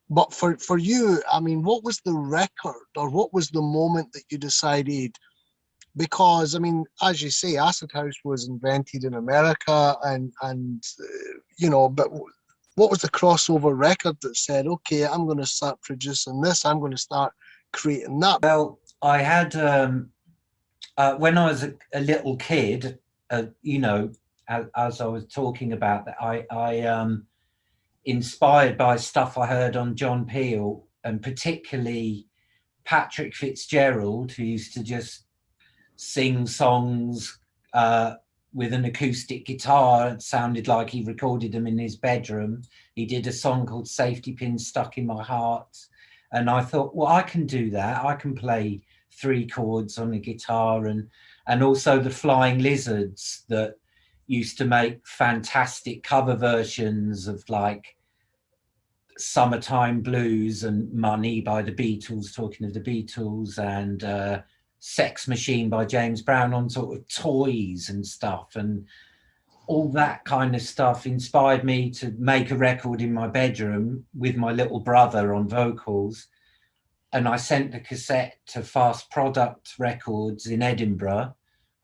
But for you, I mean, what was the record, or what was the moment that you decided? Because I mean, as you say, acid house was invented in America, and but what was the crossover record that said, okay, I'm going to start producing this, I'm going to start creating that? Well, I had when I was a little kid, as I was talking about that, I inspired by stuff I heard on John Peel, and particularly Patrick Fitzgerald, who used to just sing songs with an acoustic guitar. It sounded like he recorded them in his bedroom. He did a song called Safety Pins Stuck in My Heart. And I thought, well, I can do that. I can play 3 chords on the guitar, and also the Flying Lizards that used to make fantastic cover versions of like Summertime Blues and Money by the Beatles, talking of the Beatles, and Sex Machine by James Brown on sort of toys and stuff. And all that kind of stuff inspired me to make a record in my bedroom with my little brother on vocals. And I sent the cassette to Fast Product Records in Edinburgh,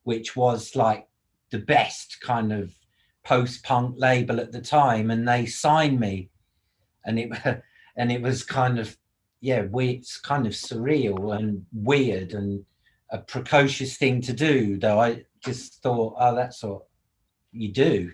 which was like the best kind of post-punk label at the time, and they signed me. And it was kind of, weird, it's kind of surreal and weird and a precocious thing to do, though. I just thought, oh, that's what you do.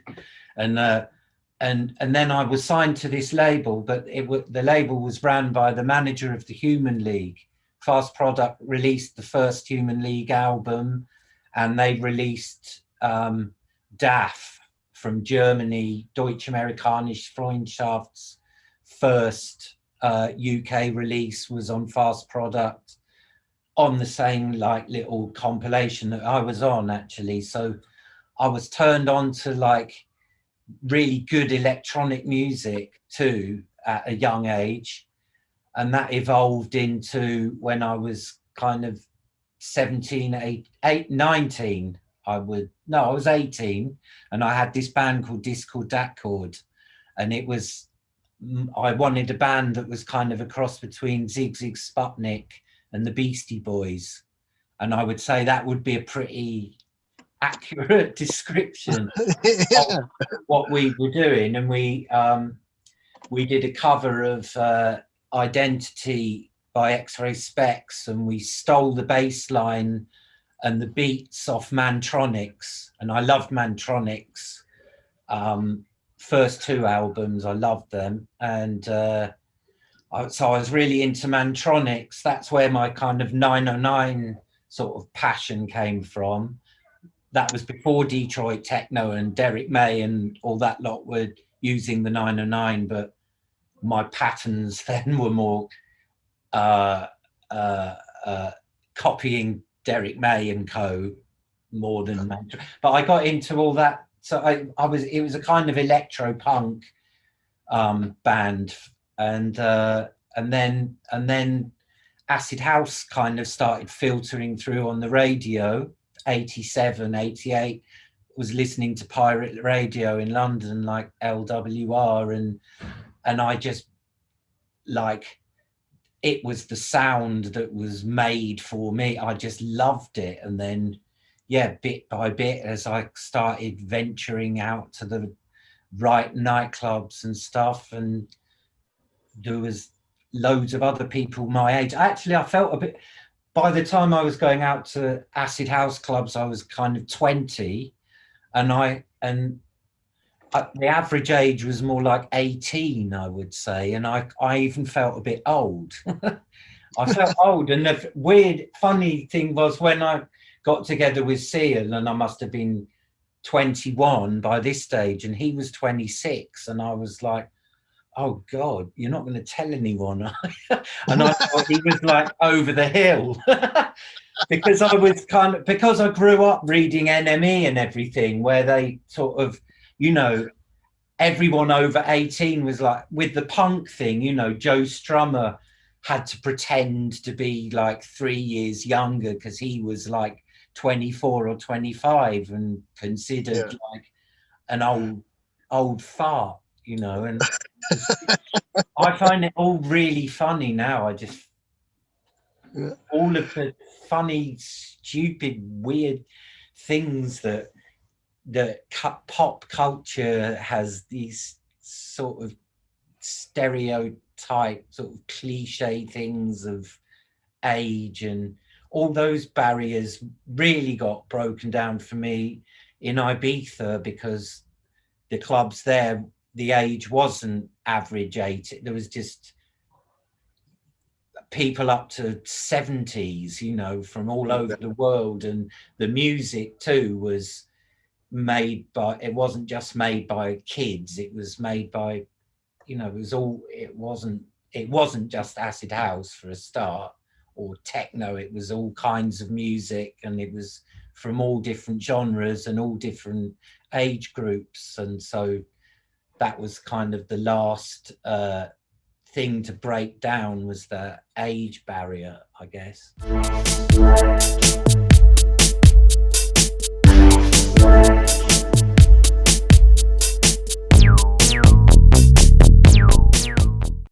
And then I was signed to this label, but the label was ran by the manager of the Human League. Fast Product released the first Human League album, and they released DAF from Germany, Deutsche Amerikanische Freundschafts. First UK release was on Fast Product, on the same like little compilation that I was on, actually. So I was turned on to like really good electronic music too at a young age, and that evolved into when I was kind of 19, I was 18, and I had this band called Discord Daccord, and I wanted a band that was kind of a cross between Zig Zig Sputnik and the Beastie Boys, and I would say that would be a pretty accurate description of what we were doing. And we did a cover of Identity by X-Ray Specs, and we stole the bass line and the beats off Mantronics, and I loved Mantronics. First 2 albums, I loved them, and so I was really into Mantronics. That's where my kind of 909 sort of passion came from. That was before Detroit Techno and Derek May and all that lot were using the 909, but my patterns then were more copying Derek May and co more than Mantronics. But I got into all that. So it was a kind of electro punk band, and then acid house kind of started filtering through on the radio. 87, 88, was listening to pirate radio in London, like LWR, and I just like, it was the sound that was made for me. I just loved it. And then bit by bit, as I started venturing out to the right nightclubs and stuff, and there was loads of other people my age. Actually, I felt a bit, by the time I was going out to acid house clubs, I was kind of 20, and the average age was more like 18, I would say, and I even felt a bit old. I felt old, and the weird, funny thing was when I got together with Seal, and I must have been 21 by this stage, and he was 26, and I was like, oh God, you're not going to tell anyone. And I thought he was like over the hill. because I grew up reading NME and everything, where they sort of, everyone over 18 was like, with the punk thing, Joe Strummer had to pretend to be like 3 years younger because he was like 24 or 25 and considered Yeah. like an old fart, you know. And I find it all really funny now. I just, Yeah. all of the funny, stupid, weird things that pop culture has, these sort of stereotype, sort of cliche things of age, and all those barriers really got broken down for me in Ibiza, because the clubs there, the age wasn't average 8. There was just people up to 70s, you know, from all over the world. And the music too was made by, it wasn't just made by kids, it was made by, you know, it wasn't just acid house for a start, or techno. It was all kinds of music, and it was from all different genres and all different age groups. And so that was kind of the last thing to break down, was the age barrier, I guess.